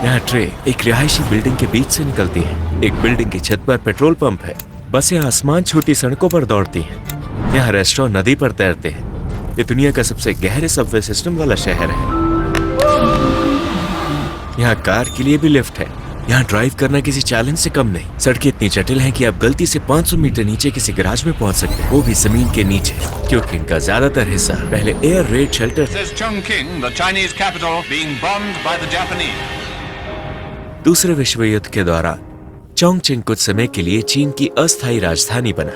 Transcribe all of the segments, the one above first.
यहाँ ट्रेन एक रिहायशी बिल्डिंग के बीच से निकलती है। एक बिल्डिंग की छत पर पेट्रोल पंप है। बसें आसमान छूती सड़कों पर दौड़ती हैं। यहाँ रेस्टोरेंट नदी पर तैरते हैं। ये दुनिया का सबसे गहरे सबवे सिस्टम वाला शहर है। यहाँ कार के लिए भी लिफ्ट है। यहाँ ड्राइव करना किसी चैलेंज से कम नहीं। सड़कें इतनी जटिल हैं कि आप गलती से 500 मीटर नीचे किसी गैराज में पहुंच सकते हैं, वो भी जमीन के नीचे, क्योंकि इनका ज्यादातर हिस्सा पहले एयर रेड शेल्टर दूसरे विश्व युद्ध के दौरान चोंगचिंग कुछ समय के लिए चीन की अस्थायी राजधानी बना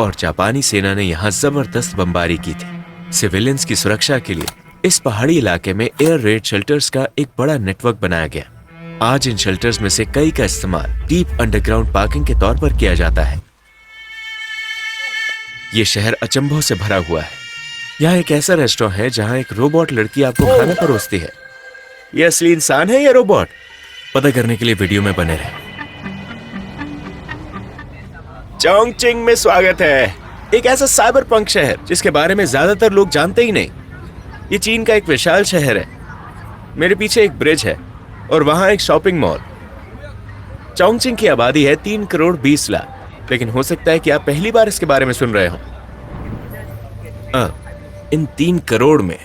और जापानी सेना ने यहाँ जबरदस्त बमबारी की थी। सिविलियंस की सुरक्षा के लिए इस पहाड़ी इलाके में एयर रेड शेल्टर्स का एक बड़ा नेटवर्क बनाया गया। आज इन शेल्टर्स में से कई का इस्तेमाल डीप अंडरग्राउंड पार्किंग के तौर पर किया जाता है। ये शहर अचंभों से भरा हुआ है। यहाँ एक ऐसा रेस्टोरेंट है जहाँ एक रोबोट लड़की आपको खाना परोसती है। ये असली इंसान है या रोबोट? पता करने के लिए वीडियो में बने रहे। चोंगचिंग में स्वागत है, एक ऐसा साइबर पंक शहर जिसके बारे में ज्यादातर लोग जानते ही नहीं। ये चीन का एक विशाल शहर है। मेरे पीछे एक ब्रिज है और वहां एक शॉपिंग मॉल। चोंगचिंग की आबादी है 3 करोड़ 20 लाख, लेकिन हो सकता है कि आप पहली बार इसके बारे में सुन रहे हो। इन 3 करोड़ में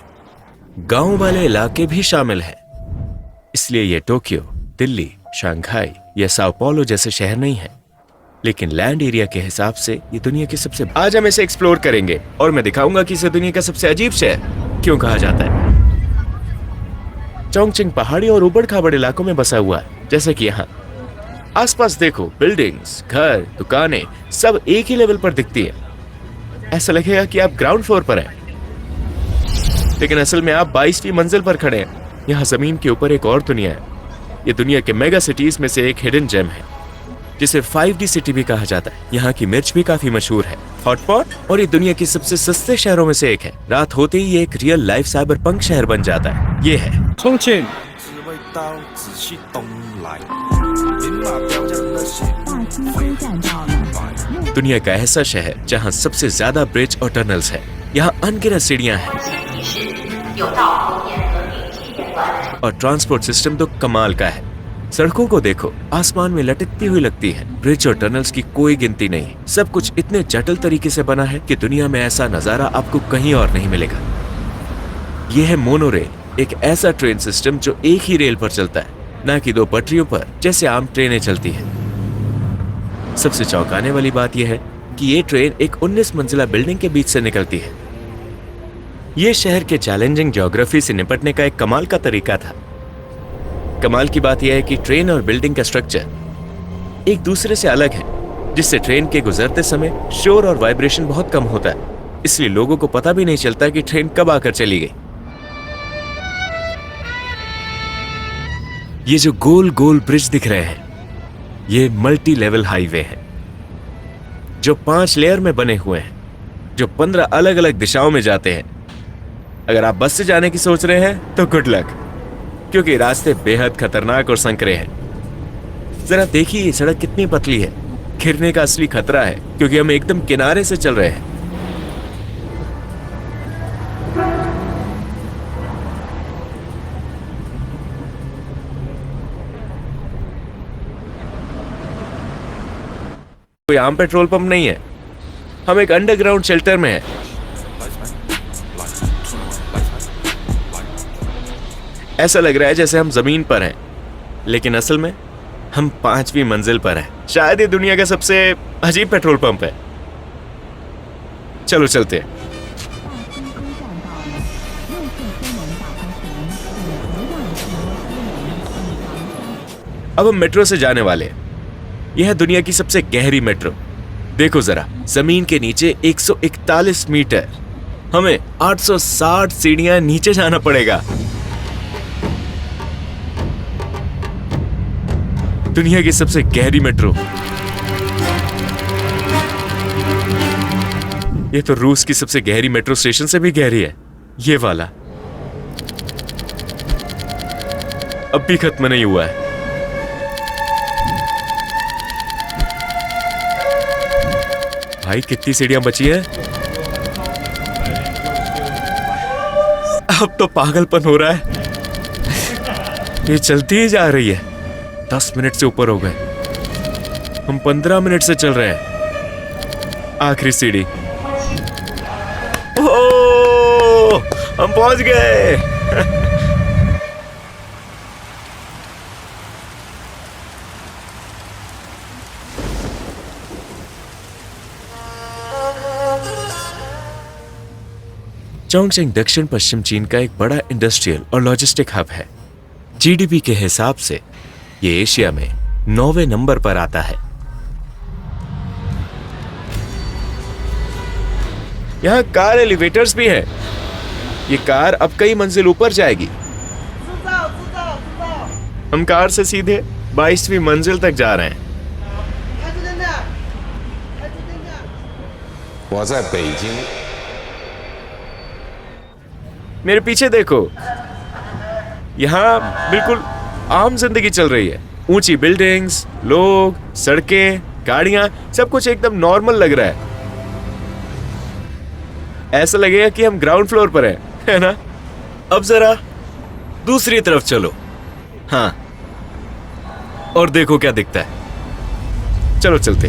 गांव वाले इलाके भी शामिल हैं। इसलिए ये टोक्यो, दिल्ली, शंघाई या साओ paulo जैसे शहर नहीं है, लेकिन लैंड एरिया के हिसाब से ये दुनिया की सबसे। आज हम इसे एक्सप्लोर करेंगे और मैं दिखाऊंगा कि इसे दुनिया का सबसे अजीब शहर क्यों कहा जाता है। चोंगचिंग पहाड़ी और उबड़ खाबड़ इलाकों में बसा हुआ है। जैसे कि यहाँ आसपास देखो, बिल्डिंग्स, घर, दुकानें सब एक ही लेवल पर दिखती है। ऐसा लगेगा कि आप ग्राउंड फ्लोर पर हैं, लेकिन असल में आप 22वीं मंजिल पर खड़े हैं। यहाँ जमीन के ऊपर एक और दुनिया है। ये दुनिया के मेगा सिटीज में से एक हिडन जेम है जिसे 5D सिटी भी कहा जाता है। यहाँ की मिर्च भी काफी मशहूर है, हॉटपॉट, और ये दुनिया की सबसे सस्ते शहरों में से एक है। रात होते ही ये एक रियल लाइफ साइबर पंक शहर बन जाता है। ये है चोंगचिंग। दुनिया का ऐसा शहर जहाँ सबसे ज्यादा ब्रिज और टनल्स है। यहाँ अनगिनत सीढ़ियां हैं और ट्रांसपोर्ट सिस्टम तो कमाल का है। सड़कों को देखो, आसमान में लटकती हुई लगती है। ब्रिज और टनल्स की कोई गिनती नहीं। सब कुछ इतने जटिल तरीके से बना है कि दुनिया में ऐसा नजारा आपको कहीं और नहीं मिलेगा। यह है मोनोरेल, एक ऐसा ट्रेन सिस्टम जो एक ही रेल पर चलता है, न कि 2 पटरियों पर जैसे आम ट्रेनें चलती हैं। सबसे चौंकाने वाली बात यह है कि ये ट्रेन एक 19 मंजिला बिल्डिंग के बीच से निकलती है। ये शहर के चैलेंजिंग ज्योग्राफी से निपटने का एक कमाल का तरीका था। कमाल की बात यह है कि ट्रेन और बिल्डिंग का स्ट्रक्चर एक दूसरे से अलग है, जिससे ट्रेन के गुजरते समय शोर और वाइब्रेशन बहुत कम होता है। इसलिए लोगों को पता भी नहीं चलता कि ट्रेन कब आकर चली गई। ये जो गोल गोल ब्रिज दिख रहे हैं, ये मल्टी लेवल हाईवे है जो 5 लेयर में बने हुए हैं, जो 15 अलग अलग दिशाओं में जाते हैं। अगर आप बस से जाने की सोच रहे हैं तो गुड लक, क्योंकि रास्ते बेहद खतरनाक और संकरे हैं। जरा देखिए ये सड़क कितनी पतली है। गिरने का असली खतरा है क्योंकि हम एकदम किनारे से चल रहे हैं। कोई आम पेट्रोल पंप नहीं है, हम एक अंडरग्राउंड शेल्टर में हैं। ऐसा लग रहा है जैसे हम जमीन पर हैं, लेकिन असल में हम 5वीं मंजिल पर हैं। शायद ये दुनिया का सबसे अजीब पेट्रोल पंप है। चलो चलते हैं। अब हम मेट्रो से जाने वाले हैं। यह है दुनिया की सबसे गहरी मेट्रो। देखो जरा, जमीन के नीचे 141 मीटर, हमें 860 सीढ़ियां नीचे जाना पड़ेगा। दुनिया की सबसे गहरी मेट्रो। ये तो रूस की सबसे गहरी मेट्रो स्टेशन से भी गहरी है। ये वाला अब भी खत्म नहीं हुआ है। भाई कितनी सीढ़ियां बची है? अब तो पागलपन हो रहा है। ये चलती ही जा रही है। 10 मिनट से ऊपर हो गए। हम 15 मिनट से चल रहे हैं। आखिरी सीढ़ी। ओह, हम पहुंच गए। चोंगशिंग दक्षिण पश्चिम चीन का एक बड़ा इंडस्ट्रियल और लॉजिस्टिक हब है। जीडीपी के हिसाब से ये एशिया में 9वें नंबर पर आता है। यहां कार एलिवेटर्स भी हैं। ये कार अब कई मंजिल ऊपर जाएगी। हम कार से सीधे 22वीं मंजिल तक जा रहे हैं। 我在北京 मेरे पीछे देखो, यहाँ बिल्कुल आम जिंदगी चल रही है। ऊंची बिल्डिंग्स, लोग, सड़कें, गाड़ियां, सब कुछ एकदम नॉर्मल लग रहा है। ऐसा लगेगा कि हम ग्राउंड फ्लोर पर हैं, है ना? अब जरा दूसरी तरफ चलो। हाँ, और देखो क्या दिखता है। चलो चलते।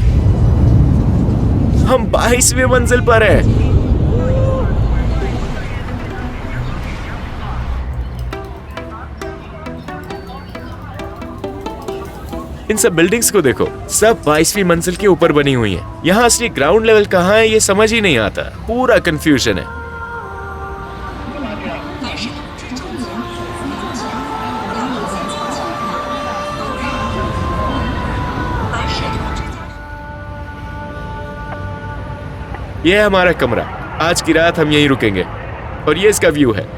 हम 22वीं मंजिल पर हैं। इन सब बिल्डिंग्स को देखो, सब 22वीं मंजिल के ऊपर बनी हुई हैं। यहाँ असली ग्राउंड लेवल कहाँ है ये समझ ही नहीं आता। पूरा कंफ्यूजन है। ये है हमारा कमरा। आज की रात हम यहीं रुकेंगे और ये इसका व्यू है।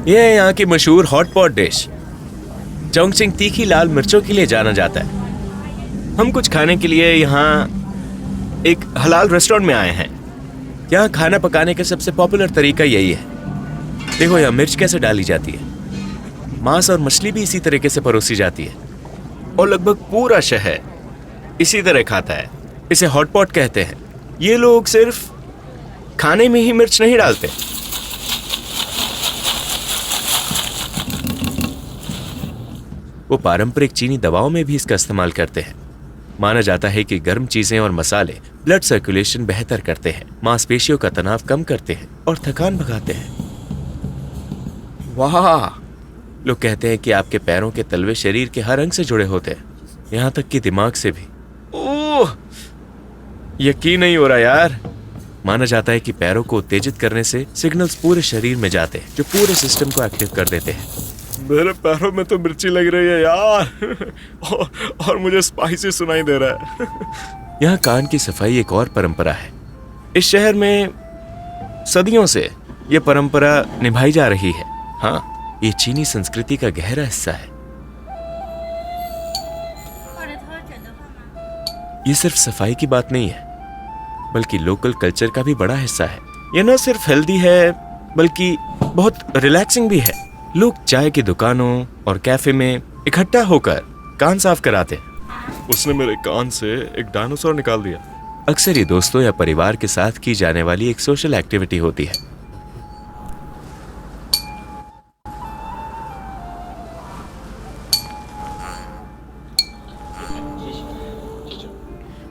यह है यहाँ की मशहूर हॉट पॉट डिश। चोंगशिंग तीखी लाल मिर्चों के लिए जाना जाता है। हम कुछ खाने के लिए यहाँ एक हलाल रेस्टोरेंट में आए हैं। यहाँ खाना पकाने का सबसे पॉपुलर तरीका यही है। देखो यहाँ मिर्च कैसे डाली जाती है। मांस और मछली भी इसी तरीके से परोसी जाती है और लगभग पूरा शहर इसी तरह खाता है। इसे हॉट पॉट कहते हैं। ये लोग सिर्फ खाने में ही मिर्च नहीं डालते, वो पारंपरिक चीनी दवाओं में भी इसका इस्तेमाल करते हैं। माना जाता है कि गर्म चीजें और मसाले ब्लड सर्कुलेशन बेहतर करते हैं, मांसपेशियों का तनाव कम करते हैं और थकान भगाते हैं। वाह! लोग कहते हैं कि आपके पैरों के तलवे शरीर के हर अंग से जुड़े होते हैं, यहां तक कि दिमाग से भी। ओह! यकीन नहीं हो रहा यार। माना जाता है कि पैरों को उत्तेजित करने से सिग्नल्स पूरे शरीर में जाते हैं जो पूरे सिस्टम को एक्टिव कर देते हैं। मेरे पैरों में तो मिर्ची लग रही है यार। और मुझे स्पाइसी सुनाई दे रहा है। यहाँ कान की सफाई एक और परंपरा है। इस शहर में सदियों से ये परंपरा निभाई जा रही है। हाँ, ये चीनी संस्कृति का गहरा हिस्सा है। ये सिर्फ सफाई की बात नहीं है, बल्कि लोकल कल्चर का भी बड़ा हिस्सा है। ये न सिर्फ हेल्दी है, बल्कि बहुत रिलैक्सिंग भी है। लोग चाय की दुकानों और कैफे में इकट्ठा होकर कान साफ कराते हैं। उसने मेरे कान से एक डायनासोर निकाल दिया। अक्सर ये दोस्तों या परिवार के साथ की जाने वाली एक सोशल एक्टिविटी होती है।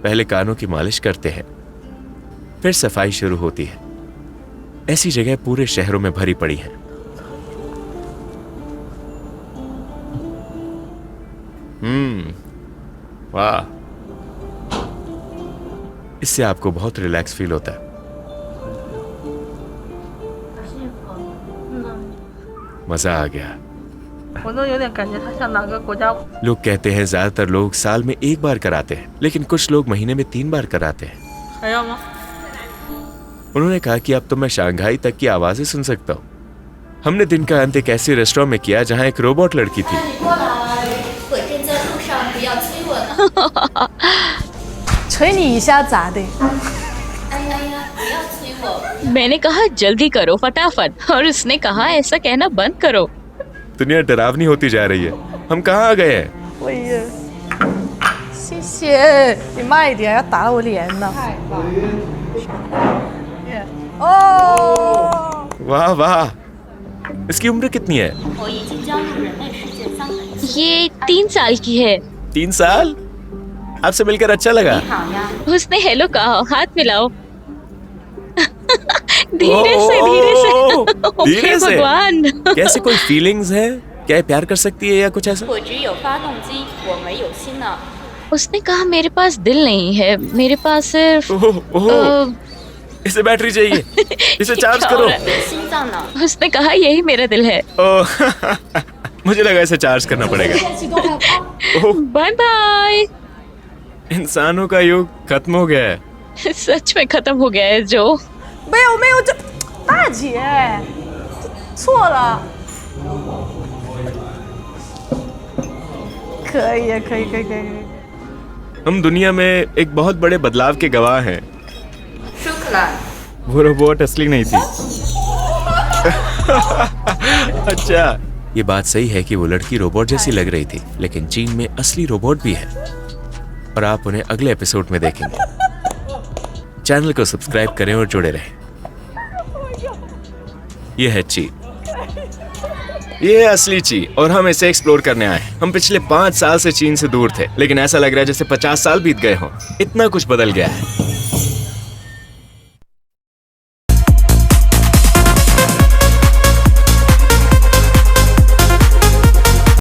पहले कानों की मालिश करते हैं, फिर सफाई शुरू होती है। ऐसी जगह पूरे शहरों में भरी पड़ी है। वाह! इससे आपको बहुत रिलैक्स फील होता है। मजा आ गया। लोग कहते हैं ज्यादातर लोग साल में एक बार कराते हैं, लेकिन कुछ लोग महीने में 3 बार कराते हैं। उन्होंने कहा कि अब तो मैं शंघाई तक की आवाजें सुन सकता हूँ। हमने दिन का अंत एक ऐसे रेस्टोरेंट में किया जहाँ एक रोबोट लड़की थी। 捶你一下咋的？ मैंने कहा जल्दी करो फटाफट, और उसने कहा ऐसा कहना बंद करो। दुनिया डरावनी होती जा रही है। हम कहाँ आ गए हैं? 我也，谢谢你慢一点，要打到我脸呢。哦， वाह वाह, इसकी उम्र कितनी है? 我已经加入人类世界3个月。 ये 3 साल की है। 3 साल? आपसे मिलकर अच्छा लगा। 你好呀， उसने हेलो कहा, हाथ मिलाओ। धीरे से धीरे से। ओह, धीरे हे से। भगवान। कैसे कोई फीलिंग्स है? क्या ये प्यार कर सकती है या कुछ ऐसा? 我只有发动机，我没有心呢。 उसने कहा मेरे पास दिल नहीं है, मेरे पास सिर्फ ओह, ओह, इसे बैटरी चाहिए, इसे चार्ज क्या करो। हो रहा है? 心脏呢？ उसने कहा यही मेरा दिल है। ओह, मुझे लगा इसे चार्ज करना पड़ेगा। ओह, बाय बाय। इंसानों का युग खत्म हो गया है। सच में खत्म हो गया है जो। 没有没有，这大姐错了。可以可以可以可以。 हम दुनिया में एक बहुत बड़े बदलाव के गवाह हैं। 舒克兰， वो रोबोट असली नहीं थी। अच्छा, ये बात सही है कि वो लड़की रोबोट जैसी लग रही थी, लेकिन चीन में असली रोबोट भी है और आप उन्हें अगले एपिसोड में देखेंगे। चैनल को सब्सक्राइब करें और जुड़े रहें। ये है ची, ये है असली ची, और हम इसे एक्सप्लोर करने आए। हम पिछले 5 साल से चीन से दूर थे, लेकिन ऐसा लग रहा है जैसे 50 साल बीत गए हों। इतना कुछ बदल गया है।